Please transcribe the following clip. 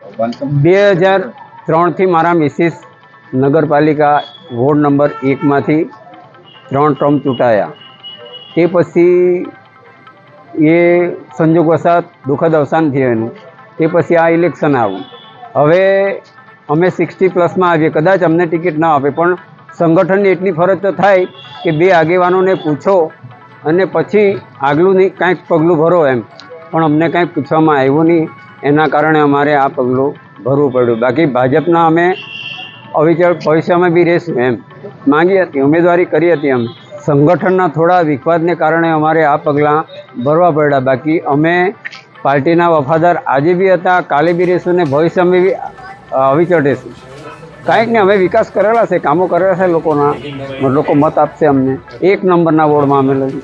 2003થી મારા મિસિસ નગરપાલિકા ward number 1માંથી 3 term ચૂંટાયા. તે પછી એ સંજોગવશાત દુઃખદ અવસાન થયું એનું. તે પછી આ ઇલેક્શન આવ્યું. હવે અમે 60+ આવીએ, કદાચ અમને ટિકિટ ના આપે, પણ સંગઠનની એટલી ફરજ તો થાય કે 2 આગેવાનોને પૂછો અને પછી આગલું નહીં કાંઈક પગલું ભરો એમ. પણ અમને કાંઈ પૂછવામાં આવ્યું નહીં, એના કારણે અમારે આ પગલું ભરવું પડ્યું. બાકી ભાજપના અમે અવિચળ ભવિષ્યમાં બી રહીશું એમ માંગી હતી, ઉમેદવારી કરી હતી. અમે સંગઠનના થોડા વિખવાદને કારણે અમારે આ પગલાં ભરવા પડ્યા. બાકી અમે પાર્ટીના વફાદાર આજે બી હતા, કાલે બી રહીશું ને ભવિષ્યમાં બી અવિચળ રહીશું. કાંઈક ને અમે વિકાસ કરેલા છે, કામો કરેલા છે લોકોના, લોકો મત આપશે અમને. 1 નંબરના વોર્ડમાં અમે લઈશું.